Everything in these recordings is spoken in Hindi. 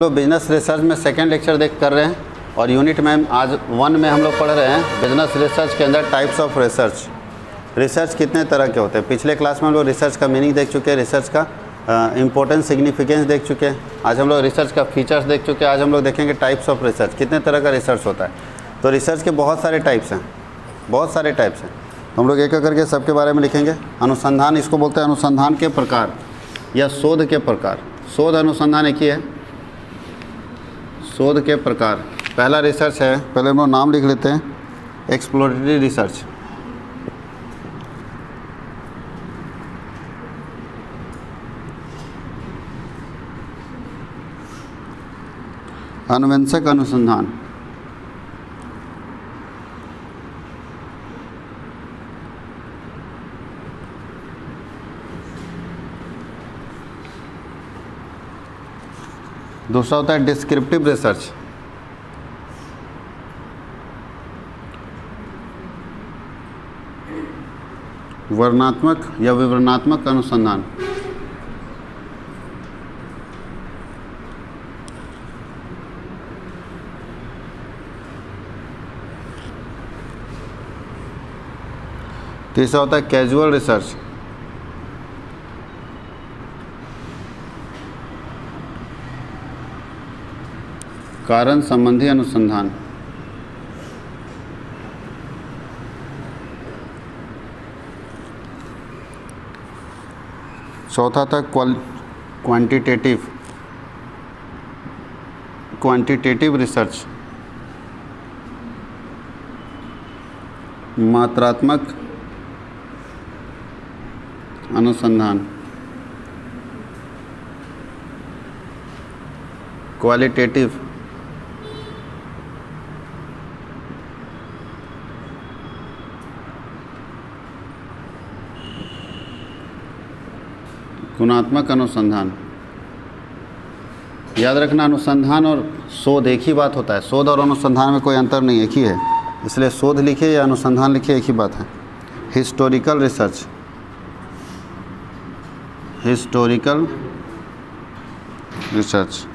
तो बिजनेस रिसर्च में सेकेंड लेक्चर कर रहे हैं और यूनिट में आज 1 में हम लोग पढ़ रहे हैं बिजनेस रिसर्च के अंदर टाइप्स ऑफ रिसर्च। रिसर्च कितने तरह के होते हैं। पिछले क्लास में हम लोग रिसर्च का मीनिंग देख चुके हैं, रिसर्च का इम्पोर्टेंस सिग्निफिकेंस देख चुके हैं। आज हम लोग रिसर्च का फीचर्स देख चुके हैं। आज हम लोग देखेंगे टाइप्स ऑफ रिसर्च, कितने तरह का रिसर्च होता है। तो रिसर्च के बहुत सारे टाइप्स हैं, बहुत सारे टाइप्स हैं। तो हम लोग एक एक करके सबके बारे में लिखेंगे। अनुसंधान, इसको बोलते हैं अनुसंधान के प्रकार या शोध के प्रकार। शोध अनुसंधान एक ही है, शोध के प्रकार। पहला रिसर्च है, पहले हम लोग नाम लिख लेते हैं, एक्सप्लोरेटरी रिसर्च। अनुवंशक अनुसंधान, दूसरा होता है डिस्क्रिप्टिव रिसर्च। वर्णनात्मक या विवरणात्मक अनुसंधान। तीसरा होता है कैजुअल रिसर्च। कारण संबंधी अनुसंधान। चौथा था क्वांटिटेटिव रिसर्च, मात्रात्मक अनुसंधान। क्वालिटेटिव गुणात्मक अनुसंधान। याद रखना, अनुसंधान और शोध एक ही बात होता है। शोध और अनुसंधान में कोई अंतर नहीं, एक ही है। इसलिए शोध लिखिए या अनुसंधान लिखिए, एक ही बात है। Historical research, historical research.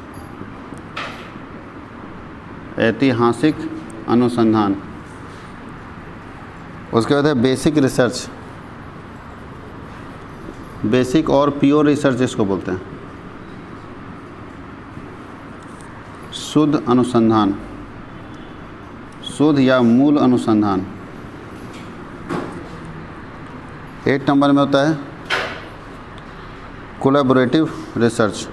ऐतिहासिक अनुसंधान। उसके बाद है बेसिक रिसर्च, बेसिक और प्योर रिसर्च इसको बोलते हैं। शुद्ध अनुसंधान, शुद्ध या मूल अनुसंधान। 8 नंबर में होता है कोलैबोरेटिव रिसर्च।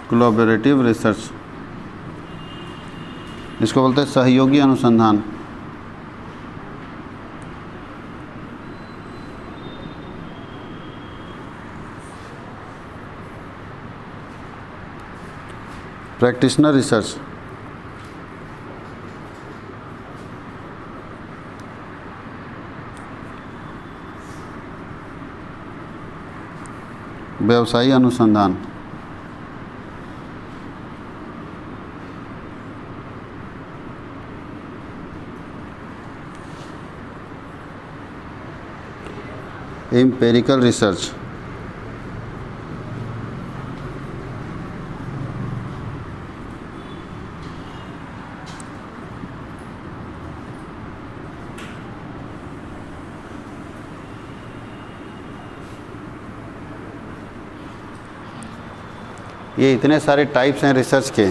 कोलैबोरेटिव रिसर्च, इसको बोलते हैं सहयोगी अनुसंधान। प्रैक्टिशनर रिसर्च, व्यवसायी अनुसंधान। एम्पिरिकल रिसर्च, ये इतने सारे टाइप्स हैं रिसर्च के।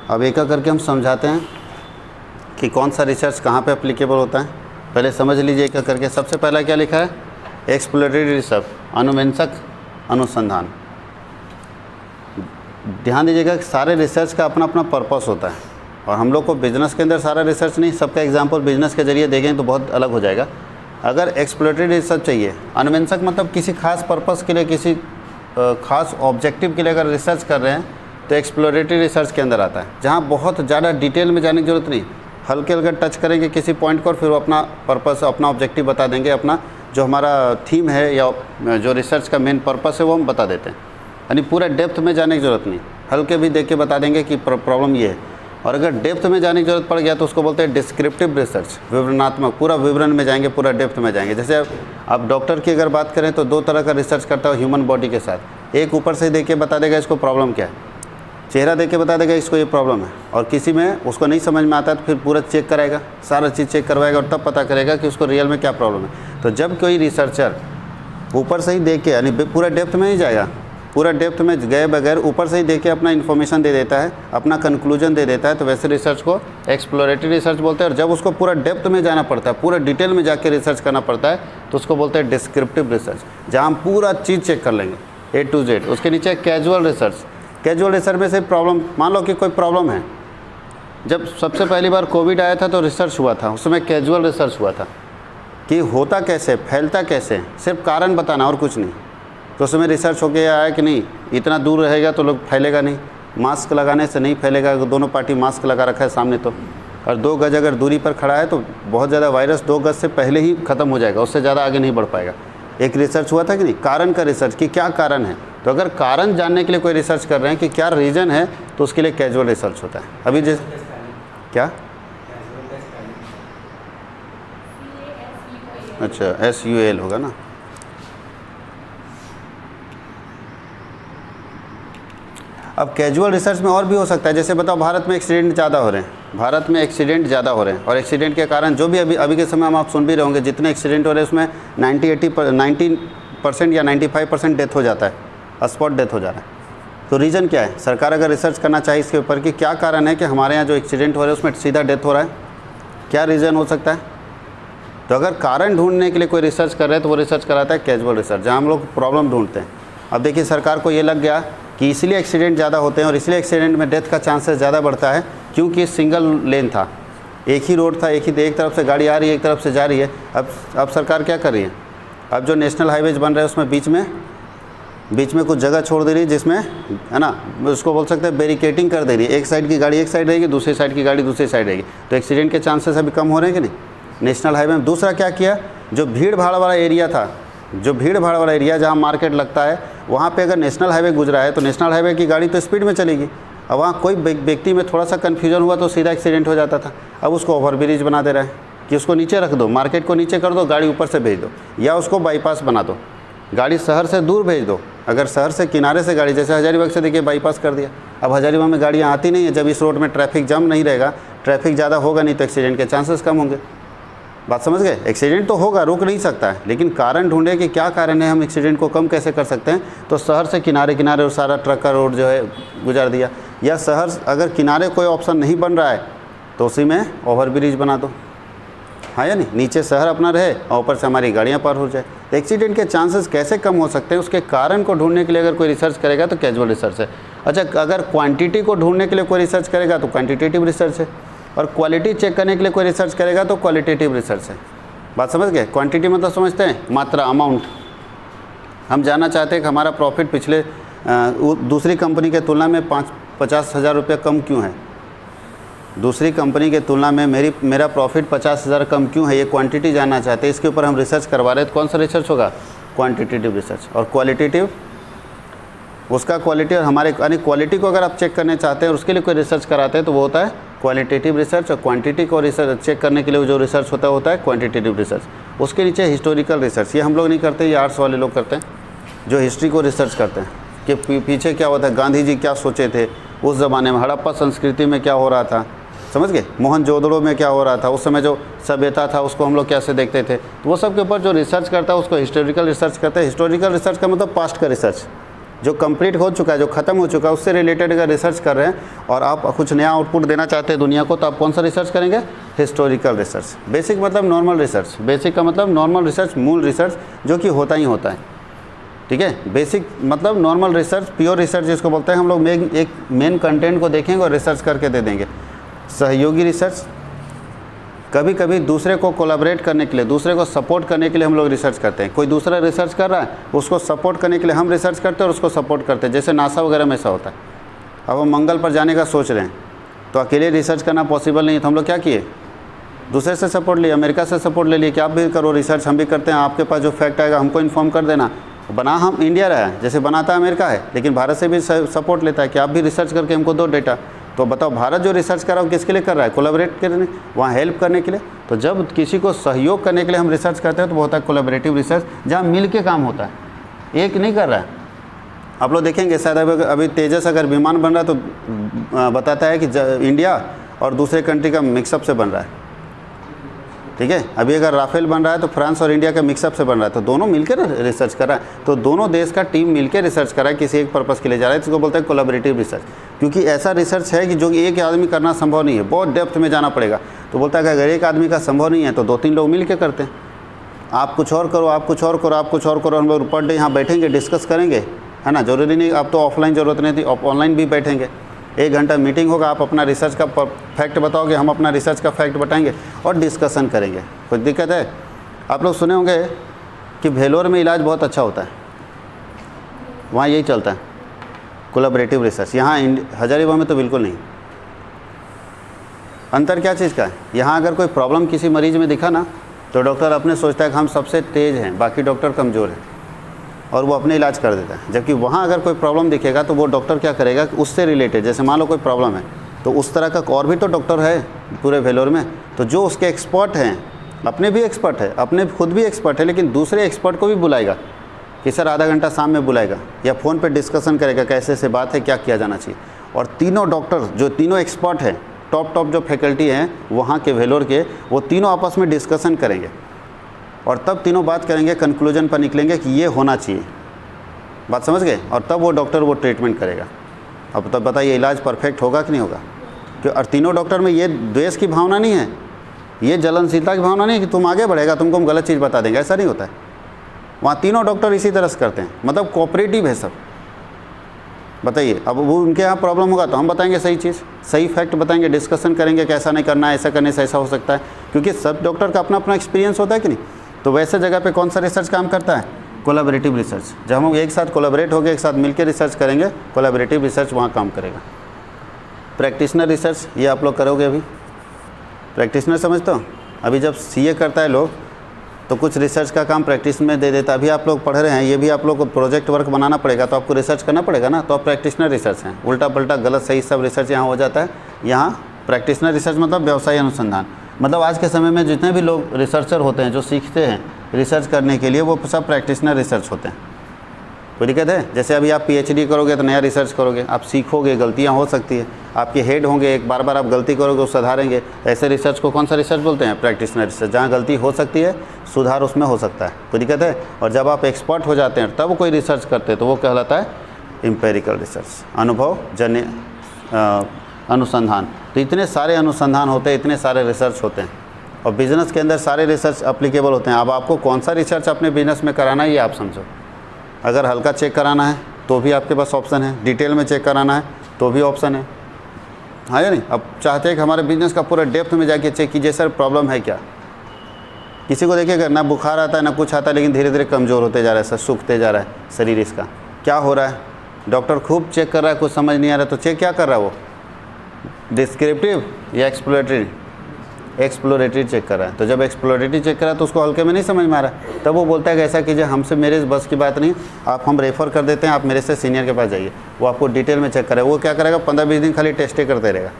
अब एक एक करके हम समझाते हैं कि कौन सा रिसर्च कहाँ पे एप्लीकेबल होता है। पहले समझ लीजिए एक एक करके। सबसे पहला क्या लिखा है, एक्सप्लोरेटरी रिसर्च, अनुवंशक अनुसंधान। ध्यान दीजिएगा कि सारे रिसर्च का अपना अपना पर्पस होता है और हम लोग को बिजनेस के अंदर सारा रिसर्च नहीं, सबका एग्जाम्पल बिजनेस के जरिए देखें तो बहुत अलग हो जाएगा। अगर एक्सप्लोरेटरी रिसर्च चाहिए, अनुवंशक मतलब किसी खास पर्पस के लिए, किसी खास ऑब्जेक्टिव के लिए अगर रिसर्च कर रहे हैं तो एक्सप्लोरेटरी रिसर्च के अंदर आता है, जहाँ बहुत ज़्यादा डिटेल में जाने की ज़रूरत नहीं, हल्के हल्के टच करेंगे किसी पॉइंट को और फिर वो अपना पर्पस, अपना ऑब्जेक्टिव बता देंगे, अपना जो हमारा थीम है या जो रिसर्च का मेन पर्पस है वो हम बता देते हैं। यानी पूरा डेप्थ में जाने की ज़रूरत नहीं, हल्के भी देख के बता देंगे कि प्रॉब्लम ये है। और अगर डेप्थ में जाने की जरूरत पड़ गया तो उसको बोलते हैं डिस्क्रिप्टिव रिसर्च, विवरणात्मक, पूरा विवरण में जाएंगे, पूरा डेप्थ में जाएंगे। जैसे आप डॉक्टर की अगर बात करें तो 2 तरह का रिसर्च करता है ह्यूमन बॉडी के साथ। एक ऊपर से देख के बता देगा इसको प्रॉब्लम क्या है, चेहरा देख के बता देगा इसको ये प्रॉब्लम है, और किसी में उसको नहीं समझ में आता है तो फिर पूरा चेक कराएगा, सारा चीज़ चेक करवाएगा और तब पता करेगा कि उसको रियल में क्या प्रॉब्लम है। तो जब कोई रिसर्चर ऊपर से ही देख के, यानी पूरा डेप्थ में ही जाएगा, पूरा डेप्थ में गए बगैर ऊपर से ही देख के अपना इन्फॉर्मेशन दे देता है, अपना कंक्लूजन दे देता है, तो वैसे रिसर्च को एक्सप्लोरेटरी रिसर्च बोलते हैं। और जब उसको पूरा डेप्थ में जाना पड़ता है, पूरा डिटेल में जाके रिसर्च करना पड़ता है, तो उसको बोलते हैं डिस्क्रिप्टिव रिसर्च, जहाँ हम पूरा चीज़ चेक कर लेंगे A to Z। उसके नीचे कैजुअल रिसर्च। कैजुअल रिसर्च में से प्रॉब्लम, मान लो कि कोई प्रॉब्लम है। जब सबसे पहली बार कोविड आया था तो रिसर्च हुआ था, उसमें कैजुअल रिसर्च हुआ था कि होता कैसे, फैलता कैसे, सिर्फ कारण बताना और कुछ नहीं। तो उसमें रिसर्च हो गया आया कि नहीं, इतना दूर रहेगा तो लोग फैलेगा नहीं, मास्क लगाने से नहीं फैलेगा, दोनों पार्टी मास्क लगा रखा है सामने तो, और 2 गज अगर दूरी पर खड़ा है तो बहुत ज़्यादा वायरस 2 गज से पहले ही ख़त्म हो जाएगा, उससे ज़्यादा आगे नहीं बढ़ पाएगा। एक रिसर्च हुआ था कि नहीं, कारण का रिसर्च, कि क्या कारण है। तो अगर कारण जानने के लिए कोई रिसर्च कर रहे हैं कि क्या रीज़न है, तो उसके लिए कैजुअल रिसर्च होता है। अभी जैसे क्या, अच्छा SUL होगा ना। अब कैजुअल रिसर्च में और भी हो सकता है, जैसे बताओ भारत में एक्सीडेंट ज़्यादा हो रहे हैं, भारत में एक्सीडेंट ज़्यादा हो रहे हैं, और एक्सीडेंट के कारण जो भी अभी के समय में आप सुन भी रहे होंगे, जितने एक्सीडेंट हो रहे हैं उसमें 90% या 95% डेथ हो जाता है, स्पॉट डेथ हो जा रहा है। तो रीज़न क्या है? सरकार अगर रिसर्च करना चाहे इसके ऊपर कि क्या कारण है कि हमारे यहाँ जो एक्सीडेंट हो रहे हैं उसमें सीधा डेथ हो रहा है, क्या रीज़न हो सकता है, तो अगर कारण ढूंढने के लिए कोई रिसर्च कर रहे हैं तो वो रिसर्च कराता है कैजुअल रिसर्च, जहाँ हम लोग प्रॉब्लम ढूंढते हैं। अब देखिए सरकार को ये लग गया कि इसलिए एक्सीडेंट ज़्यादा होते हैं और इसलिए एक्सीडेंट में डेथ का चांसेस ज़्यादा बढ़ता है क्योंकि सिंगल लेन था, एक ही रोड था, एक तरफ से गाड़ी आ रही है, एक तरफ से जा रही है। अब सरकार क्या कर रही है, अब जो नेशनल हाईवेज बन रहे हैं उसमें बीच में कुछ जगह छोड़ दे रही है, जिसमें है ना, उसको बोल सकते हैं बैरिकेटिंग कर दे रही है। एक साइड की गाड़ी एक साइड रहेगी, दूसरी साइड की गाड़ी दूसरी साइड रहेगी, तो एक्सीडेंट के चांसेस अभी कम हो रहे हैं कि नहीं नेशनल हाईवे में। दूसरा क्या किया, जो भीड़ भाड़ वाला एरिया था, जो भीड़ भाड़ वाला एरिया जहाँ मार्केट लगता है, वहाँ पे अगर नेशनल हाईवे गुजरा है तो नेशनल हाईवे की गाड़ी तो स्पीड में चलेगी। अब वहाँ कोई व्यक्ति में थोड़ा सा कन्फ्यूजन हुआ तो सीधा एक्सीडेंट हो जाता था। अब उसको ओवरब्रिज बना दे रहा है कि उसको नीचे रख दो, मार्केट को नीचे कर दो, गाड़ी ऊपर से भेज दो, या उसको बाईपास बना दो, गाड़ी शहर से दूर भेज दो। अगर शहर से किनारे से गाड़ी, जैसे हजारीबाग से देखिए बाईपास कर दिया, अब हजारीबाग में गाड़ियाँ आती नहीं है। जब इस रोड में ट्रैफिक जाम नहीं रहेगा, ट्रैफिक ज़्यादा होगा नहीं, तो एक्सीडेंट के चांसेस कम होंगे। बात समझ गए? एक्सीडेंट तो होगा, रुक नहीं सकता है, लेकिन कारण ढूंढे कि क्या कारण है, हम एक्सीडेंट को कम कैसे कर सकते हैं। तो शहर से किनारे किनारे और सारा ट्रक का रोड जो है गुजार दिया, या शहर अगर किनारे कोई ऑप्शन नहीं बन रहा है तो उसी में ओवरब्रिज बना दो, हाँ या नहीं, नीचे शहर अपना रहे और ऊपर से हमारी गाड़ियाँ पार हो जाए। तो एक्सीडेंट के चांसेस कैसे कम हो सकते हैं, उसके कारण को ढूंढने के लिए अगर कोई रिसर्च करेगा तो कैजुअल रिसर्च है। अच्छा, अगर क्वांटिटी को ढूंढने के लिए कोई रिसर्च करेगा तो क्वांटिटेटिव रिसर्च है, और क्वालिटी चेक करने के लिए कोई रिसर्च करेगा तो क्वालिटेटिव रिसर्च है। बात समझ गए? क्वांटिटी मतलब समझते हैं, मात्रा, अमाउंट। हम जानना चाहते हैं कि हमारा प्रॉफिट पिछले दूसरी कंपनी के तुलना में 50,000 रुपये कम क्यों है, दूसरी कंपनी के तुलना में मेरा प्रॉफिट 50,000 कम क्यों है, ये क्वांटिटी जानना चाहते हैं। इसके ऊपर हम रिसर्च करवा रहे हैं, तो कौन सा रिसर्च होगा? Quantitative research. और क्वालिटेटिव, उसका क्वालिटी, और हमारे यानी क्वालिटी को अगर आप चेक करने चाहते हैं उसके लिए कोई रिसर्च कराते हैं तो वो होता है क्वालिटेटिव रिसर्च। और क्वांटिटी को रिसर्च चेक करने के लिए जो रिसर्च होता है क्वांटिटेटिव रिसर्च। उसके नीचे हिस्टोरिकल रिसर्च, ये हम लोग नहीं करते, ये आर्ट्स वाले लोग करते हैं, जो हिस्ट्री को रिसर्च करते हैं कि पीछे क्या होता है, गांधी जी क्या सोचे थे उस ज़माने में, हड़प्पा संस्कृति में क्या हो रहा था, समझ गए, मोहनजोदड़ो में क्या हो रहा था, उस समय जो सभ्यता था उसको हम लोग कैसे देखते थे। तो वो सब के ऊपर जो रिसर्च करता है उसको हिस्टोरिकल रिसर्च करते हैं। हिस्टोरिकल रिसर्च का मतलब पास्ट का रिसर्च, जो कंप्लीट हो चुका है, जो ख़त्म हो चुका है, उससे रिलेटेड अगर रिसर्च कर रहे हैं और आप कुछ नया आउटपुट देना चाहते हैं दुनिया को, तो आप कौन सा रिसर्च करेंगे? Historical research. बेसिक मतलब नॉर्मल रिसर्च, बेसिक का मतलब नॉर्मल रिसर्च, मूल रिसर्च, जो कि होता ही होता है, ठीक है। बेसिक मतलब नॉर्मल रिसर्च, प्योर रिसर्च जिसको बोलते हैं। हम लोग एक मेन कंटेंट को देखेंगे और रिसर्च करके दे देंगे। सहयोगी रिसर्च, कभी कभी दूसरे को कोलैबोरेट करने के लिए, दूसरे को सपोर्ट करने के लिए हम लोग रिसर्च करते हैं। कोई दूसरा रिसर्च कर रहा है, उसको सपोर्ट करने के लिए हम रिसर्च करते हैं और उसको सपोर्ट करते हैं। जैसे नासा वगैरह में ऐसा होता है। अब हम मंगल पर जाने का सोच रहे हैं तो अकेले रिसर्च करना पॉसिबल नहीं है, तो हम लोग क्या किए, दूसरे से सपोर्ट लिए, अमेरिका से सपोर्ट ले लिए कि आप भी करो रिसर्च, हम भी करते हैं, आपके पास जो फैक्ट आएगा हमको इन्फॉर्म कर देना। बना हम इंडिया रहा है, जैसे बनाता है अमेरिका है, लेकिन भारत से भी सपोर्ट लेता है कि आप भी रिसर्च करके हमको दो डेटा। तो बताओ भारत जो रिसर्च कर रहा है वो किसके लिए कर रहा है? कोलैबोरेट करने, वहाँ हेल्प करने के लिए। तो जब किसी को सहयोग करने के लिए हम रिसर्च करते हैं तो वो होता है कोलैबोरेटिव रिसर्च, जहाँ मिल के काम होता है, एक नहीं कर रहा है। आप लोग देखेंगे शायद अभी तेजस अगर विमान बन रहा है तो बताता है कि इंडिया और दूसरे कंट्री का मिक्सअप से बन रहा है, ठीक है। अभी अगर राफेल बन रहा है तो फ्रांस और इंडिया का मिक्सअप से बन रहा है, तो दोनों मिलकर रिसर्च कर रहा है। तो दोनों देश का टीम मिलकर रिसर्च कर रहा है, किसी एक पर्पस के लिए जा रहा है, इसको बोलते हैं कोलैबोरेटिव रिसर्च। क्योंकि ऐसा रिसर्च है कि जो एक आदमी करना संभव नहीं है, बहुत डेप्थ में जाना पड़ेगा। तो बोलता है कि अगर एक आदमी का संभव नहीं है तो 2-3 लोग मिल के करते हैं। आप कुछ और करो, आप कुछ और करो, आप कुछ और करो, हम लोग पर डे यहाँ बैठेंगे, डिस्कस करेंगे, है ना। जरूरी नहीं, अब तो ऑफलाइन ज़रूरत नहीं थी, आप ऑनलाइन भी बैठेंगे, 1 घंटा मीटिंग होगा, आप अपना रिसर्च का फैक्ट बताओगे, हम अपना रिसर्च का फैक्ट बताएंगे और डिस्कशन करेंगे। कोई दिक्कत है? आप लोग सुने होंगे कि भेलोर में इलाज बहुत अच्छा होता है, वहाँ यही चलता है कोलैबोरेटिव रिसर्च। यहाँ हजारीबाग में तो बिल्कुल नहीं। अंतर क्या चीज़ का है? यहाँ अगर कोई प्रॉब्लम किसी मरीज़ में दिखा ना तो डॉक्टर अपने सोचता है कि हम सबसे तेज़ हैं, बाकी डॉक्टर कमज़ोर हैं, और वो अपने इलाज कर देता है। जबकि वहाँ अगर कोई प्रॉब्लम दिखेगा तो वो डॉक्टर क्या करेगा, उससे रिलेटेड, जैसे मान लो कोई प्रॉब्लम है तो उस तरह का और भी तो डॉक्टर है पूरे भेलोर में, तो जो उसके एक्सपर्ट हैं, अपने भी एक्सपर्ट है, अपने खुद भी एक्सपर्ट है, लेकिन दूसरे एक्सपर्ट को भी बुलाएगा कि सर आधा घंटा शाम में बुलाएगा, या फ़ोन पे डिस्कशन करेगा कैसे से बात है, क्या किया जाना चाहिए। और तीनों डॉक्टर जो तीनों एक्सपर्ट हैं, टॉप जो फैकल्टी हैं वहाँ के भेलोर के, वो तीनों आपस में डिस्कशन करेंगे और तब तीनों बात करेंगे, कंक्लूजन पर निकलेंगे कि ये होना चाहिए। बात समझ गए? और तब वो डॉक्टर वो ट्रीटमेंट करेगा। अब तब बताइए इलाज परफेक्ट होगा कि नहीं होगा? क्यों? और तीनों डॉक्टर में ये द्वेष की भावना नहीं है, ये जलनशीलता की भावना नहीं है कि तुम आगे बढ़ेगा, तुमको हम गलत चीज़ बता देंगे, ऐसा नहीं होता है। वहाँ तीनों डॉक्टर इसी तरह से करते हैं, मतलब कोऑपरेटिव है सब। बताइए, अब वो उनके यहाँ प्रॉब्लम होगा तो हम बताएंगे सही चीज़, सही फैक्ट बताएंगे, डिस्कशन करेंगे कैसा नहीं करना है, ऐसा करने से ऐसा हो सकता है, क्योंकि सब डॉक्टर का अपना अपना एक्सपीरियंस होता है कि नहीं। तो वैसे जगह पे कौन सा रिसर्च काम करता है? Collaborative research. जब हम एक साथ कोलैबोरेट होकर एक साथ मिलकर रिसर्च करेंगे, कोलैबोरेटिव रिसर्च वहाँ काम करेगा। प्रैक्टिशनर रिसर्च ये आप लोग करोगे अभी, प्रैक्टिशनर समझते हो? अभी जब सीए करता है लोग तो कुछ रिसर्च का काम प्रैक्टिस में दे देता है। अभी आप लोग पढ़ रहे हैं, ये भी आप लोग को प्रोजेक्ट वर्क बनाना पड़ेगा, तो आपको रिसर्च करना पड़ेगा ना, तो आप प्रैक्टिशनर रिसर्च हैं। उल्टा पल्टा गलत सही सब रिसर्च यहाँ हो जाता है। यहाँ प्रैक्टिशनर रिसर्च मतलब व्यवसाय अनुसंधान, मतलब आज के समय में जितने भी लोग रिसर्चर होते हैं, जो सीखते हैं रिसर्च करने के लिए, वो सब प्रैक्टिशनर रिसर्च होते हैं। कोई दिक्कत है? जैसे अभी आप पीएचडी करोगे तो नया रिसर्च करोगे, आप सीखोगे, गलतियाँ हो सकती है, आपके हेड होंगे, एक बार आप गलती करोगे उस सुधारेंगे। ऐसे रिसर्च को कौन सा रिसर्च बोलते हैं? Practitioner research. जहाँ गलती हो सकती है, सुधार उसमें हो सकता है। कोई दिक्कत है? और जब आप एक्सपर्ट हो जाते हैं तब कोई रिसर्च करते हैं तो वो कहलाता है एम्पिरिकल रिसर्च, अनुभव जन्य अनुसंधान। तो इतने सारे अनुसंधान होते हैं, इतने सारे रिसर्च होते हैं, और बिज़नेस के अंदर सारे रिसर्च अप्लीकेबल होते हैं। अब आपको कौन सा रिसर्च अपने बिजनेस में कराना है ये आप समझो। अगर हल्का चेक कराना है तो भी आपके पास ऑप्शन है, डिटेल में चेक कराना है तो भी ऑप्शन है, हाँ या नहीं? अब चाहते हैं कि हमारे बिजनेस का पूरा डेप्थ में जाके चेक कीजिए, सर प्रॉब्लम है क्या। किसी को देखिएगा ना बुखार आता है ना कुछ आता है, लेकिन धीरे धीरे कमज़ोर होते जा रहा है, सर सूखते जा रहा है शरीर, इसका क्या हो रहा है? डॉक्टर खूब चेक कर रहा है, कुछ समझ नहीं आ रहा, तो चेक क्या कर रहा है वो? डिस्क्रिप्टिव या एक्सप्लोरेटरी चेक कर रहा है। तो जब एक्सप्लोरेटरी चेक कर रहा है तो उसको हल्के में नहीं समझ में आ रहा है, तब वो बोलता है कि ऐसा कीजिए, हमसे मेरे बस की बात नहीं, आप हम रेफ़र कर देते हैं, आप मेरे से सीनियर के पास जाइए, वो आपको डिटेल में चेक करेगा। वो क्या करेगा? 15-20 दिन खाली टेस्ट ही करते रहेगा,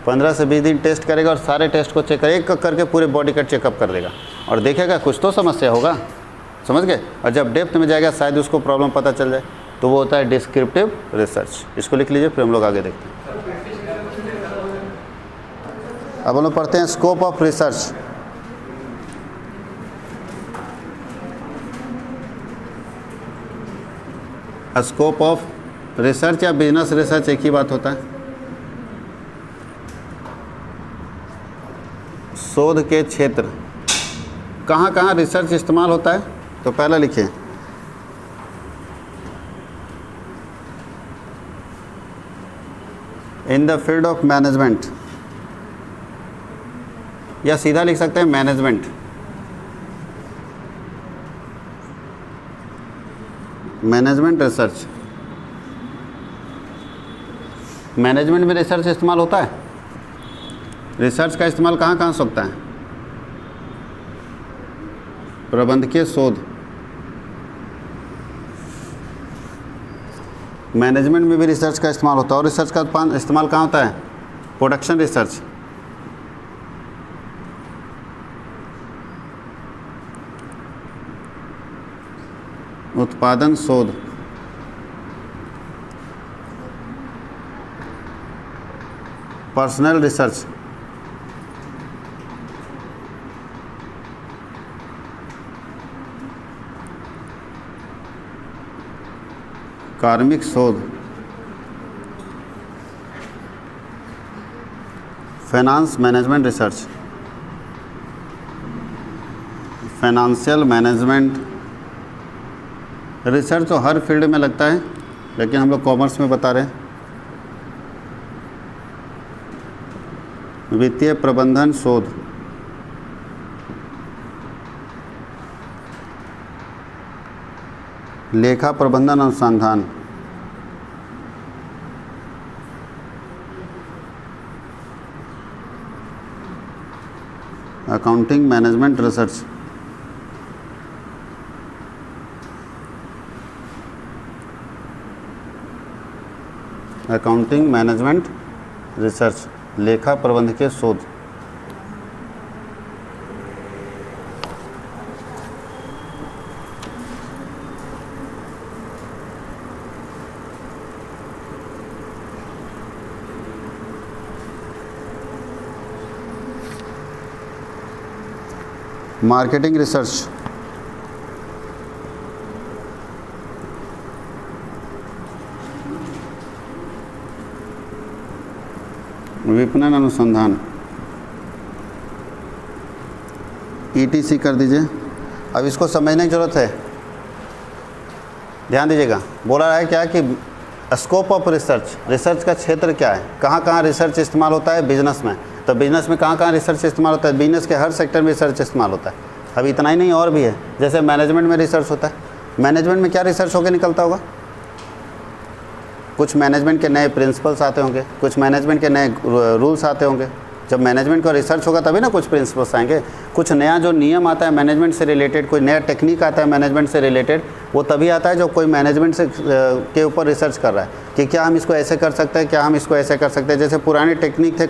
15 से 20 दिन टेस्ट करेगा और सारे टेस्ट को चेक करेगा, एक करके पूरे बॉडी का चेकअप कर देगा और देखेगा कुछ तो समस्या होगा, समझ गए? और जब डेप्थ में जाएगा शायद उसको प्रॉब्लम पता चल जाए, तो वो होता है डिस्क्रिप्टिव रिसर्च। इसको लिख लीजिए, फिर हम लोग आगे देखते हैं। अब हम लोग पढ़ते हैं scope of research. Scope of research या बिजनेस रिसर्च एक ही बात होता है। शोध के क्षेत्र, कहाँ कहाँ रिसर्च इस्तेमाल होता है? तो पहला लिखिए, in the field of management, या सीधा लिख सकते हैं मैनेजमेंट। मैनेजमेंट रिसर्च, मैनेजमेंट में रिसर्च इस्तेमाल होता है। रिसर्च का इस्तेमाल कहाँ कहाँ से होता है? प्रबंधकीय शोध, मैनेजमेंट में भी रिसर्च का इस्तेमाल होता है, और रिसर्च का इस्तेमाल कहाँ होता है? Production research. उत्पादन शोध, पर्सनल रिसर्च, कार्मिक शोध, finance management research, financial management research तो हर फील्ड में लगता है, लेकिन हम लोग कॉमर्स में बता रहे हैं। वित्तीय प्रबंधन शोध, लेखा प्रबंधन अनुसंधान, accounting management research, accounting management research, लेखा प्रबंधकीय शोध। मार्केटिंग रिसर्च, विपणन अनुसंधान, ETC कर दीजिए। अब इसको समझने की ज़रूरत है, ध्यान दीजिएगा। बोला रहा है क्या कि स्कोप ऑफ रिसर्च, रिसर्च का क्षेत्र क्या है, कहाँ कहाँ रिसर्च इस्तेमाल होता है बिजनेस में। तो बिजनेस में कहाँ कहाँ रिसर्च इस्तेमाल होता है? बिजनेस के हर सेक्टर में रिसर्च इस्तेमाल होता है। अब इतना ही नहीं, और भी है। जैसे मैनेजमेंट में रिसर्च होता है। मैनेजमेंट में क्या रिसर्च होकर निकलता होगा? कुछ मैनेजमेंट के नए प्रिंसिपल्स आते होंगे, कुछ मैनेजमेंट के नए रूल्स आते होंगे। जब मैनेजमेंट का रिसर्च होगा तभी ना कुछ प्रिंसिपल्स आएंगे। कुछ नया जो नियम आता है मैनेजमेंट से रिलेटेड, कोई नया टेक्निक आता है मैनेजमेंट से रिलेटेड, वो तभी आता है जब कोई मैनेजमेंट से के ऊपर रिसर्च कर रहा है कि क्या हम इसको ऐसे कर सकते हैं, क्या हम इसको ऐसे कर सकते हैं। जैसे पुराने टेक्निक थे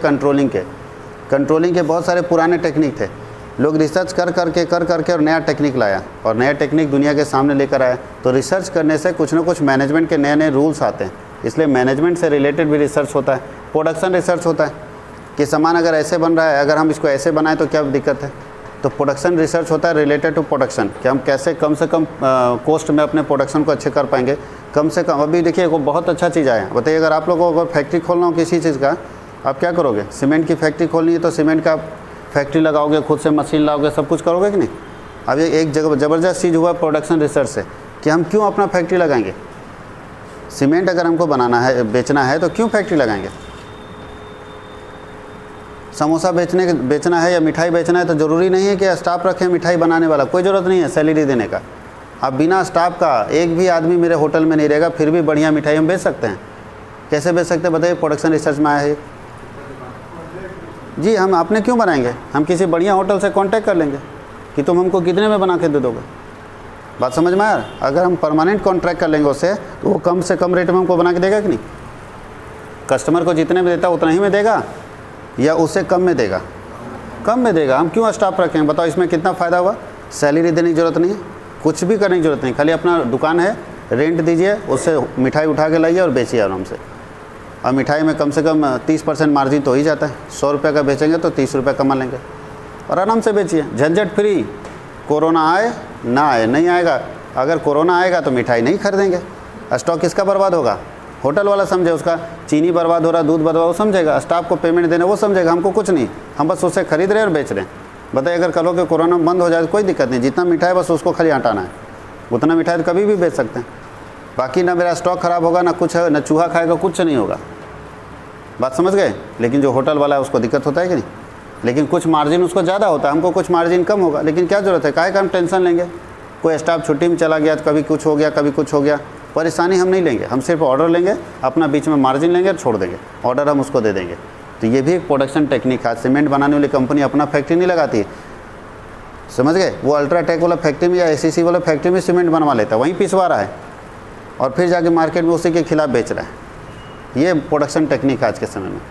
कंट्रोलिंग के बहुत सारे पुराने टेक्निक थे। लोग रिसर्च कर करके और नया टेक्निक लाया, और नया टेक्निक दुनिया के सामने लेकर आया। तो रिसर्च करने से कुछ ना कुछ मैनेजमेंट के नए नए रूल्स आते हैं, इसलिए मैनेजमेंट से रिलेटेड भी रिसर्च होता है। प्रोडक्शन रिसर्च होता है कि सामान अगर ऐसे बन रहा है, अगर हम इसको ऐसे बनाएं तो क्या दिक्कत है। तो प्रोडक्शन रिसर्च होता है रिलेटेड टू प्रोडक्शन, कि हम कैसे कम से कम कॉस्ट में अपने प्रोडक्शन को अच्छे कर पाएंगे। कम से कम, अभी देखिए वो बहुत अच्छा चीज़ आया। बताइए, अगर आप लोगों को अगर फैक्ट्री खोलना हो किसी चीज़ का, आप क्या करोगे? सीमेंट की फैक्ट्री खोलनी है तो सीमेंट का फैक्ट्री लगाओगे, खुद से मशीन लाओगे, सब कुछ करोगे कि नहीं। अब ये एक जगह ज़बरदस्त चीज़ हुआ प्रोडक्शन रिसर्च से, कि हम क्यों अपना फैक्ट्री लगाएंगे। सीमेंट अगर हमको बनाना है, बेचना है, तो क्यों फैक्ट्री लगाएंगे। समोसा बेचना है या मिठाई बेचना है तो ज़रूरी नहीं है कि स्टाफ रखें मिठाई बनाने वाला, कोई ज़रूरत नहीं है सैलरी देने का। अब बिना स्टाफ का एक भी आदमी मेरे होटल में नहीं रहेगा, फिर भी बढ़िया मिठाई हम बेच सकते हैं। कैसे बेच सकते हैं बताइए? प्रोडक्शन रिसर्च में आया है जी। हम अपने क्यों बनाएंगे, हम किसी बढ़िया होटल से कांटेक्ट कर लेंगे कि तुम हमको कितने में बना के दे दोगे। बात समझ में आया? अगर हम परमानेंट कॉन्ट्रैक्ट कर लेंगे उससे, तो वो कम से कम रेट में हमको बना के देगा कि नहीं। कस्टमर को जितने में देता उतना ही में देगा या उससे कम में देगा? कम में देगा। हम क्यों स्टाफ रखें बताओ? इसमें कितना फ़ायदा हुआ। सैलरी देने की ज़रूरत नहीं है, कुछ भी करने की ज़रूरत नहीं, खाली अपना दुकान है, रेंट दीजिए, उससे मिठाई उठा के लाइए और बेचिए आराम से। और मिठाई में कम से कम 30% मार्जिन तो हो ही जाता है। 100 रुपये का बेचेंगे तो 30 रुपये कमा लेंगे और आराम से बेचिए, झंझट फ्री। कोरोना आए ना आए, नहीं आएगा। अगर कोरोना आएगा तो मिठाई नहीं खरीदेंगे। स्टॉक किसका बर्बाद होगा? होटल वाला समझे, उसका चीनी बर्बाद हो रहा, दूध बर्बाद, वो समझेगा। स्टाफ को पेमेंट देना वो समझेगा, हमको कुछ नहीं, हम बस उससे खरीद रहे हैं और बेच रहे हैं। बताइए, अगर कल को कोरोना बंद हो जाए तो कोई दिक्कत नहीं, जितना मिठाई बस उसको खाली हटाना है, उतना मिठाई तो कभी भी बेच सकते हैं। बाकी ना मेरा स्टॉक ख़राब होगा, ना कुछ, ना चूहा खाएगा, कुछ नहीं होगा। बात समझ गए? लेकिन जो होटल वाला है उसको दिक्कत होता है कि नहीं। लेकिन कुछ मार्जिन उसको ज़्यादा होता है, हमको कुछ मार्जिन कम होगा। लेकिन क्या ज़रूरत है, काहे का हम टेंशन लेंगे। कोई स्टाफ छुट्टी में चला गया तो कभी कुछ हो गया, कभी कुछ हो गया, परेशानी हम नहीं लेंगे। हम सिर्फ ऑर्डर लेंगे, अपना बीच में मार्जिन लेंगे और छोड़ देंगे, ऑर्डर हम उसको दे देंगे। तो ये भी एक प्रोडक्शन टेक्निक है। सीमेंट बनाने वाली कंपनी अपना फैक्ट्री नहीं लगाती है, समझ गए। वो अल्ट्राटेक वाला फैक्ट्री में या ACC वाला फैक्ट्री में सीमेंट बनवा लेता है, वहीं पिसवा रहा है। और फिर जाके मार्केट में उसी के खिलाफ बेच रहा है। ये प्रोडक्शन टेक्निक है आज के समय में।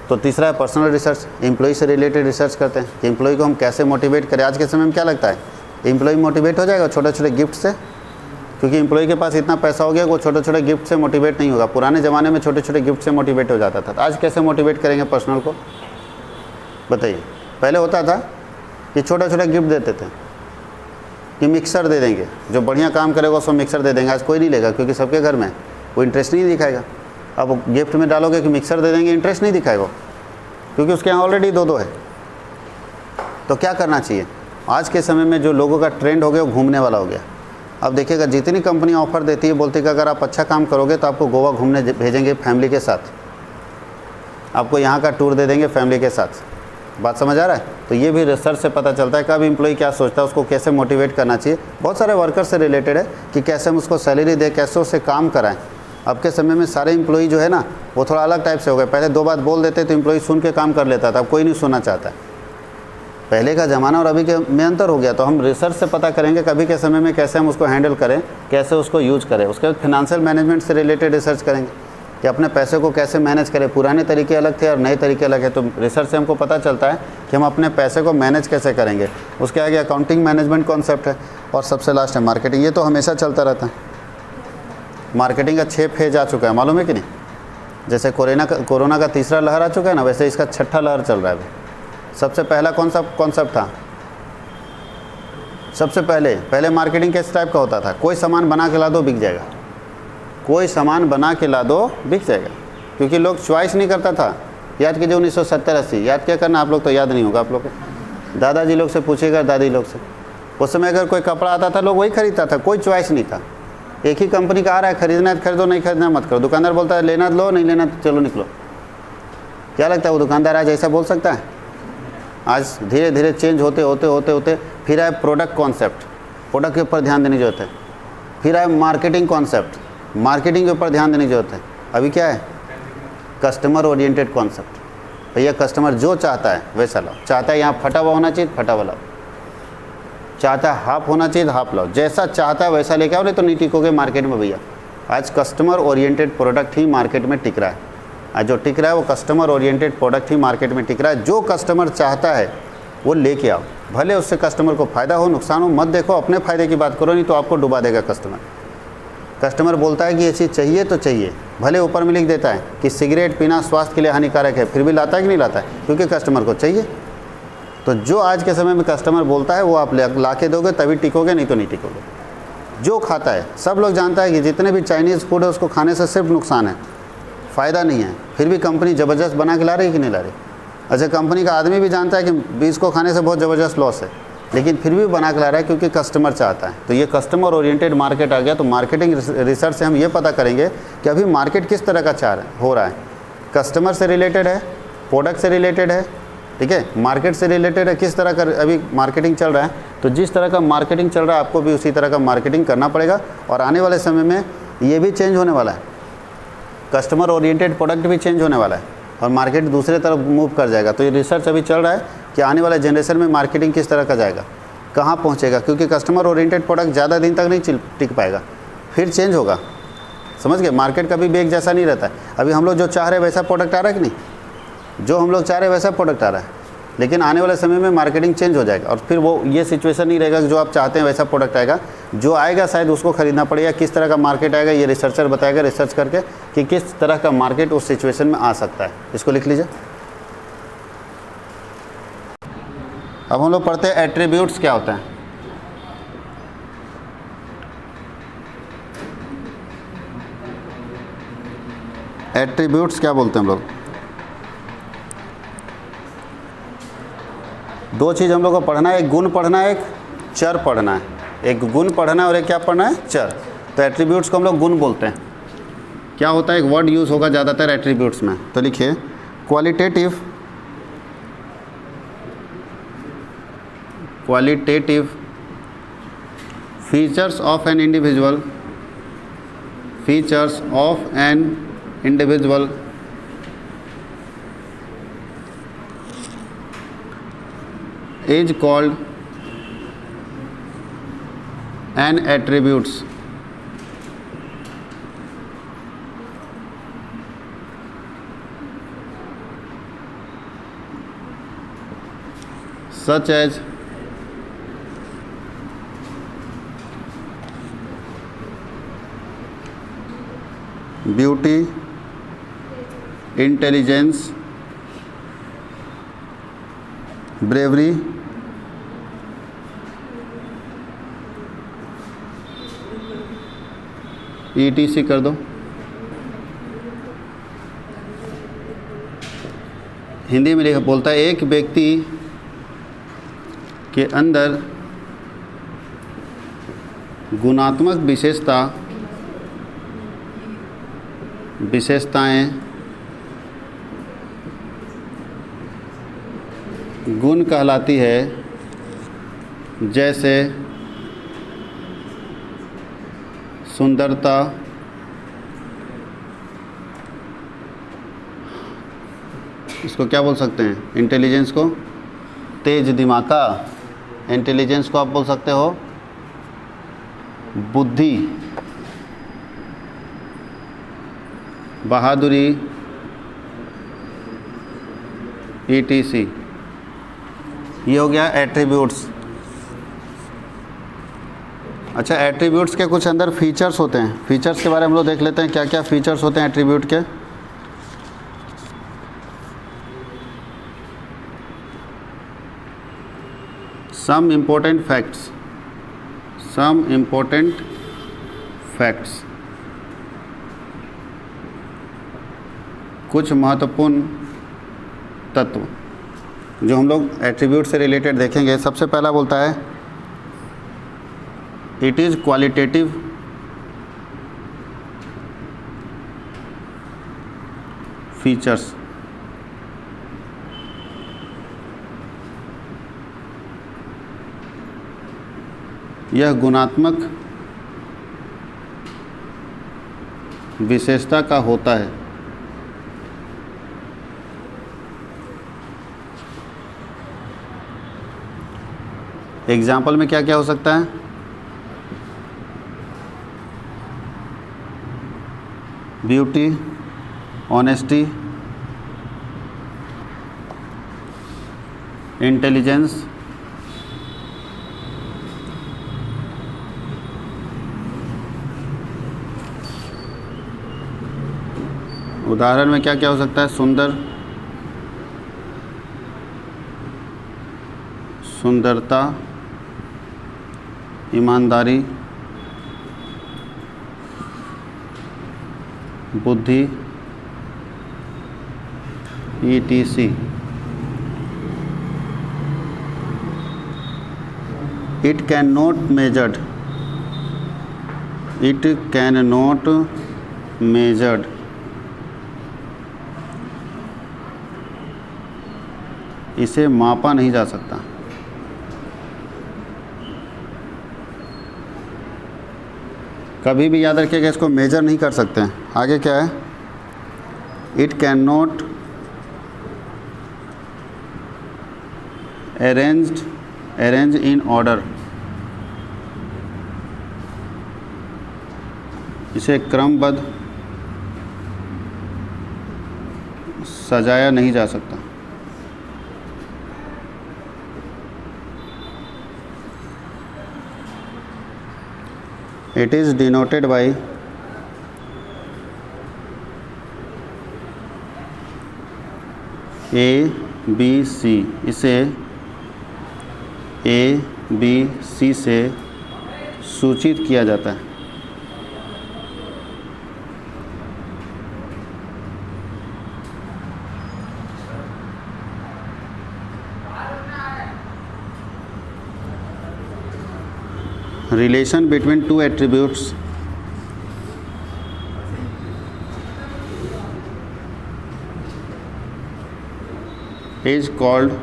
तो तीसरा है पर्सनल रिसर्च, एम्प्लॉय से रिलेटेड रिसर्च करते हैं कि एम्प्लॉय को हम कैसे मोटिवेट करें। आज के समय में क्या लगता है, एम्प्लॉय मोटिवेट हो जाएगा छोटे छोटे गिफ्ट से? क्योंकि एम्प्लॉय के पास इतना पैसा हो गया वो छोटे छोटे गिफ्ट से मोटिवेट नहीं होगा। पुराने ज़माने में छोटे छोटे गिफ्ट से मोटिवेट हो जाता था। तो आज कैसे मोटिवेट करेंगे पर्सनल को, बताइए। पहले होता था कि छोटा छोटा गिफ्ट देते थे कि मिक्सर दे देंगे, जो बढ़िया काम करेगा उसको मिक्सर दे देंगे। आज कोई नहीं लेगा क्योंकि सबके घर में वो इंटरेस्ट नहीं दिखाएगा। अब गिफ्ट में डालोगे कि मिक्सर दे देंगे, इंटरेस्ट नहीं दिखाएगा क्योंकि उसके यहाँ ऑलरेडी दो है। तो क्या करना चाहिए, आज के समय में जो लोगों का ट्रेंड हो गया वो घूमने वाला हो गया। अब देखिएगा जितनी कंपनी ऑफ़र देती है बोलती है कि अगर आप अच्छा काम करोगे तो आपको गोवा घूमने भेजेंगे फैमिली के साथ, आपको यहाँ का टूर दे देंगे फैमिली के साथ। बात समझ आ रहा है? तो ये भी रिसर्च से पता चलता है कब एम्प्लॉय क्या सोचता है, उसको कैसे मोटिवेट करना चाहिए। बहुत सारे वर्कर से रिलेटेड है कि कैसे हम उसको सैलरी दें, कैसे उससे काम कराएं। अब के समय में सारे एम्प्लॉय जो है ना वो थोड़ा अलग टाइप से हो गए। पहले 2 बात बोल देते तो एम्प्लॉय सुन के काम कर लेता था, अब कोई नहीं सुनना चाहता है। पहले का ज़माना और अभी के में अंतर हो गया। तो हम रिसर्च से पता करेंगे कभी के समय में कैसे हम उसको हैंडल करें, कैसे उसको यूज करें। उसके बाद फिनेंशियल मैनेजमेंट से रिलेटेड रिसर्च करेंगे कि अपने पैसे को कैसे मैनेज करें। पुराने तरीके अलग थे और नए तरीके अलग है। तो रिसर्च से हमको पता चलता है कि हम अपने पैसे को मैनेज कैसे करेंगे। उसके आगे अकाउंटिंग मैनेजमेंट कॉन्सेप्ट है और सबसे लास्ट है मार्केटिंग। ये तो हमेशा चलता रहता है। मार्केटिंग का 6 फेज आ चुका है, मालूम है कि नहीं? जैसे कोरोना का तीसरा लहर आ चुका है ना, वैसे इसका 6ठा लहर चल रहा है अभी। सबसे पहला कौन सा कॉन्सेप्ट था? सबसे पहले मार्केटिंग किस टाइप का होता था? कोई सामान बना के ला दो बिक जाएगा, कोई सामान बना के ला दो बिक जाएगा। क्योंकि लोग चॉइस नहीं करता था। याद कीजिए 1970-80, याद क्या करना, आप लोग तो याद नहीं होगा। आप लोग को दादाजी लोग से पूछेगा, दादी लोग से, उस समय अगर कोई कपड़ा आता था लोग वही खरीदता था, कोई चॉइस नहीं था। एक ही कंपनी का आ रहा है, खरीदना है खरीदो, नहीं खरीदना मत करो। दुकानदार बोलता है लेना लो, नहीं लेना तो चलो निकलो। क्या लगता है वो दुकानदार आज ऐसा बोल सकता है? आज धीरे धीरे चेंज होते फिर आए प्रोडक्ट कॉन्सेप्ट, प्रोडक्ट के ऊपर ध्यान देने की जरूरत है। फिर आए मार्केटिंग कॉन्सेप्ट, मार्केटिंग के ऊपर ध्यान देने की जरूरत है। अभी क्या है? Customer oriented concept. भैया कस्टमर जो चाहता है वैसा लाओ। चाहता है यहाँ फटा हुआ होना चाहिए, फटा हुआ लाओ। चाहता है हाफ होना चाहिए, हाफ लाओ। जैसा चाहता है वैसा लेके आओ, नहीं तो नहीं टिकोगे मार्केट में भैया। आज कस्टमर ओरिएंटेड प्रोडक्ट ही मार्केट में टिक रहा है। आज जो टिक रहा है वो कस्टमर ओरिएंटेड प्रोडक्ट ही मार्केट में टिक रहा है। जो कस्टमर चाहता है वो लेके आओ, भले उससे कस्टमर को फ़ायदा हो नुकसान हो। मत देखो अपने फ़ायदे की बात करो, नहीं तो आपको डुबा देगा कस्टमर। कस्टमर बोलता है कि ये चीज़ चाहिए तो चाहिए, भले ऊपर में लिख देता है कि सिगरेट पीना स्वास्थ्य के लिए हानिकारक है, फिर भी लाता है कि नहीं लाता है? क्योंकि कस्टमर को चाहिए। तो जो आज के समय में कस्टमर बोलता है वो आप ला के दोगे तभी टिकोगे, नहीं तो नहीं टिकोगे। जो खाता है, सब लोग जानता है कि जितने भी चाइनीज़ फूड है उसको खाने से सिर्फ नुकसान है, फ़ायदा नहीं है। फिर भी कंपनी ज़बरदस्त बना के ला रही है कि नहीं ला रही? अच्छा, कंपनी का आदमी भी जानता है कि इसको खाने से बहुत ज़बरदस्त लॉस है, लेकिन फिर भी बना के ला रहा है क्योंकि कस्टमर चाहता है। तो ये कस्टमर ओरिएंटेड मार्केट आ गया। तो मार्केटिंग रिसर्च से हम ये पता करेंगे कि अभी मार्केट किस तरह का हो रहा है। कस्टमर से रिलेटेड है, प्रोडक्ट से रिलेटेड है, ठीक है, मार्केट से रिलेटेड है। किस तरह का अभी मार्केटिंग चल रहा है, तो जिस तरह का मार्केटिंग चल रहा है आपको भी उसी तरह का मार्केटिंग करना पड़ेगा। और आने वाले समय में ये भी चेंज होने वाला है, कस्टमर ओरिएंटेड प्रोडक्ट भी चेंज होने वाला है और मार्केट दूसरे तरफ मूव कर जाएगा। तो ये रिसर्च अभी चल रहा है कि आने वाले जनरेशन में मार्केटिंग किस तरह का जाएगा, कहाँ पहुँचेगा। क्योंकि कस्टमर ओरिएंटेड प्रोडक्ट ज़्यादा दिन तक नहीं टिक पाएगा, फिर चेंज होगा। समझ गए? मार्केट कभी भी एक जैसा नहीं रहता है। अभी हम लोग जो चाह रहे हैं वैसा प्रोडक्ट आ रहा है कि नहीं? जो हम लोग चाह रहे हैं वैसा प्रोडक्ट आ रहा है, लेकिन आने वाले समय में मार्केटिंग चेंज हो जाएगा और फिर वो ये सिचुएशन नहीं रहेगा कि जो आप चाहते हैं वैसा प्रोडक्ट आएगा। जो आएगा शायद उसको खरीदना पड़ेगा। किस तरह का मार्केट आएगा ये रिसर्चर बताएगा, रिसर्च करके कि किस तरह का मार्केट उस सिचुएशन में आ सकता है। इसको लिख लीजिए। अब हम लोग पढ़ते हैं एट्रीब्यूट्स क्या होता है। एट्रीब्यूट्स क्या बोलते हैं हम लोग? 2 चीज़ हम लोग को पढ़ना है, एक गुण पढ़ना है, एक चर पढ़ना है। एक गुण पढ़ना है और एक क्या पढ़ना है? चर। तो एट्रीब्यूट्स को हम लोग गुण बोलते हैं। क्या होता है, एक वर्ड यूज़ होगा ज़्यादातर एट्रीब्यूट्स में, तो लिखिए qualitative features of an individual, features of an individual is called an attributes. such as beauty, intelligence, bravery, ETC कर दो। हिंदी में लिखा बोलता है एक व्यक्ति के अंदर गुणात्मक विशेषताएं गुण कहलाती है, जैसे सुंदरता, इसको क्या बोल सकते हैं, इंटेलिजेंस को, तेज दिमाग का, इंटेलिजेंस को आप बोल सकते हो बुद्धि, बहादुरी, ETC। ये हो गया एट्रीब्यूट्स। अच्छा, एट्रीब्यूट्स के कुछ अंदर फीचर्स होते हैं। फीचर्स के बारे में हम लोग देख लेते हैं क्या क्या फीचर्स होते हैं एट्रीब्यूट के। सम इम्पोर्टेंट फैक्ट्स, कुछ महत्वपूर्ण तत्व जो हम लोग एट्रीब्यूट से रिलेटेड देखेंगे। सबसे पहला बोलता है इट इज़ क्वालिटेटिव फीचर्स। यह गुणात्मक विशेषता का होता है। एग्जाम्पल में क्या क्या हो सकता है, ब्यूटी, ऑनेस्टी, इंटेलिजेंस, उदाहरण में क्या क्या हो सकता है, सुंदरता, ईमानदारी, बुद्धि, ETC। It cannot measured। इसे मापा नहीं जा सकता। कभी भी याद रखिएगा, इसको मेजर नहीं कर सकते हैं। आगे क्या है, it can not arrange in order. इसे क्रमबद्ध सजाया नहीं जा सकता। It is denoted by ABC। इसे ABC से सूचित किया जाता है। Relation between two attributes is called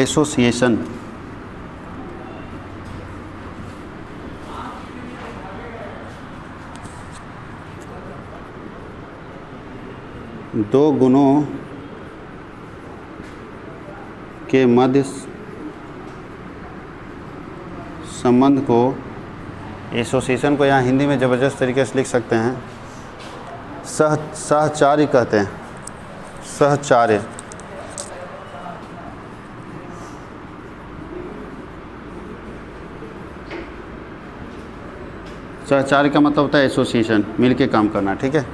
association। दो गुणों के मध्य संबंध को, एसोसिएशन को यहाँ हिंदी में ज़बरदस्त तरीके से लिख सकते हैं, सहचार्य कहते हैं। सहचार्य सहचार्य का मतलब होता है एसोसिएशन, मिल के काम करना, ठीक है।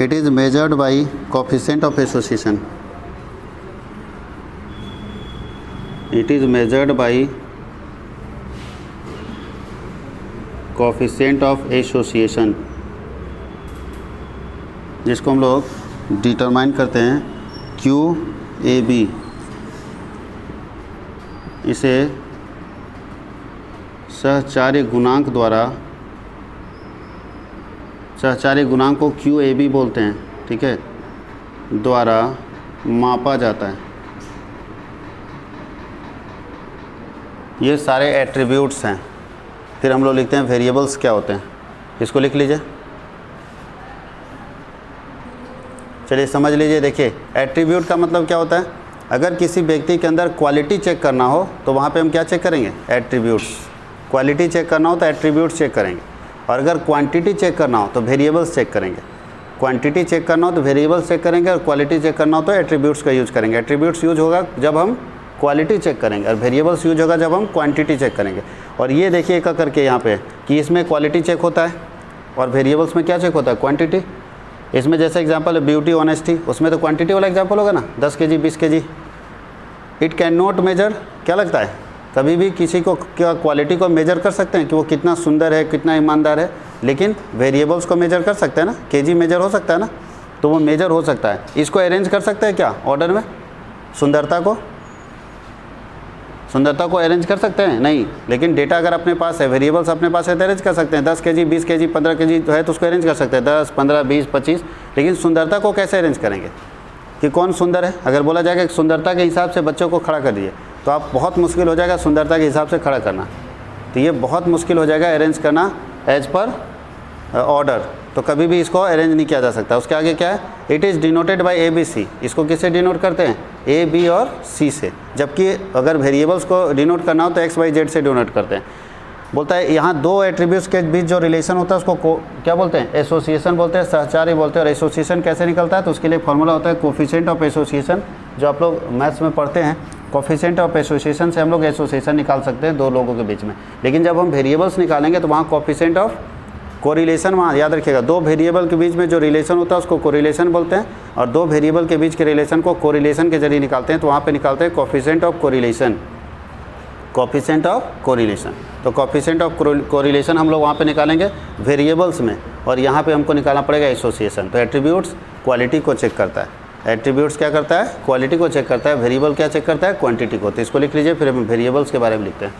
It is measured by coefficient of association. It is measured by coefficient of association, जिसको हम लोग डिटरमाइन करते हैं QAB। इसे सहचार्य गुणांक द्वारा, सहचार्य गुणांक को QAB बोलते हैं, ठीक है, द्वारा मापा जाता है। ये सारे एट्रीब्यूट्स हैं। फिर हम लोग लिखते हैं वेरिएबल्स क्या होते हैं, इसको लिख लीजिए। चलिए समझ लीजिए। देखिए एट्रीब्यूट का मतलब क्या होता है, अगर किसी व्यक्ति के अंदर क्वालिटी चेक करना हो तो वहाँ पे हम क्या चेक करेंगे, एट्रीब्यूट्स। क्वालिटी चेक करना हो तो एट्रीब्यूट्स चेक करेंगे, और अगर क्वांटिटी चेक करना हो तो वेरिएबल्स चेक करेंगे। क्वांटिटी चेक करना हो तो वेरिएबल्स चेक करेंगे, और क्वालिटी चेक करना हो तो एट्रीब्यूट्स का यूज़ करेंगे। एट्रीब्यूट्स यूज होगा जब हम क्वालिटी चेक करेंगे, और वेरिएबल्स यूज होगा जब हम क्वांटिटी चेक करेंगे। और ये देखिए एक करके यहाँ पे कि इसमें क्वालिटी चेक होता है और वेरिएबल्स में क्या चेक होता है, क्वांटिटी। इसमें जैसे एग्जांपल है ब्यूटी ऑनेस्टी, उसमें तो क्वांटिटी वाला एग्जांपल होगा ना, 10 kg 20 kg। It can not measure, क्या लगता है, कभी भी किसी को क्या क्वालिटी को मेजर कर सकते हैं कि वो कितना सुंदर है, कितना ईमानदार है, लेकिन वेरिएबल्स को मेजर कर सकते हैं ना, केजी मेजर हो सकता है ना, तो वो मेजर हो सकता है। इसको अरेंज कर सकते हैं क्या ऑर्डर में, सुंदरता को अरेंज कर सकते हैं नहीं, लेकिन डेटा अगर अपने पास है, वेरिएबल्स अपने पास है तो अरेंज कर सकते हैं। 10 kg 20 kg 15 kg है तो उसको अरेंज कर सकते हैं, 10 15 20 25। लेकिन सुंदरता को कैसे अरेंज करेंगे कि कौन सुंदर है। अगर बोला जाएगा कि सुंदरता के हिसाब से बच्चों को खड़ा कर दीजिए, तो आप बहुत मुश्किल हो जाएगा सुंदरता के हिसाब से खड़ा करना, तो ये बहुत मुश्किल हो जाएगा अरेंज करना एज पर ऑर्डर। तो कभी भी इसको अरेंज नहीं किया जा सकता। उसके आगे क्या है, it is denoted by ABC। इसको किससे डिनोट करते हैं, A B और C से। जबकि अगर वेरिएबल्स को डिनोट करना हो तो X Y Z से डिनोट करते हैं। बोलता है यहाँ दो एट्रीब्यूट्स के बीच जो रिलेशन होता है उसको क्या बोलते हैं, एसोसिएशन बोलते हैं, सहचार्य बोलते हैं। और एसोसिएशन कैसे निकलता है, तो उसके लिए फॉर्मूला होता है कोफिशिएंट ऑफ एसोसिएशन, जो आप लोग मैथ्स में पढ़ते हैं। कोफिशिएंट ऑफ एसोसिएशन से हम लोग एसोसिएशन निकाल सकते हैं दो लोगों के बीच में। लेकिन जब हम वेरिएबल्स निकालेंगे तो वहाँ कोफिशिएंट ऑफ कोरिलेशन, वहाँ याद रखिएगा, दो वेरिएबल के बीच में जो रिलेशन होता है उसको कोरिलेशन बोलते हैं, और दो वेरिएबल के बीच के रिलेशन को कोरिलेशन के जरिए निकालते हैं, तो वहाँ पे निकालते हैं coefficient of correlation. Coefficient of correlation, तो कोफिशिएंट ऑफ कोरिलेशन हम लोग वहाँ पे निकालेंगे वेरिएबल्स में, और यहाँ पे हमको निकालना पड़ेगा एसोसिएशन। तो एट्रीब्यूट्स क्वालिटी को चेक करता है, एट्रीब्यूट्स क्या करता है, क्वालिटी को चेक करता है। वेरिएबल क्या चेक करता है, क्वांटिटी को। तो इसको लिख लीजिए, फिर हम वेरिएबल्स के बारे में लिखते हैं।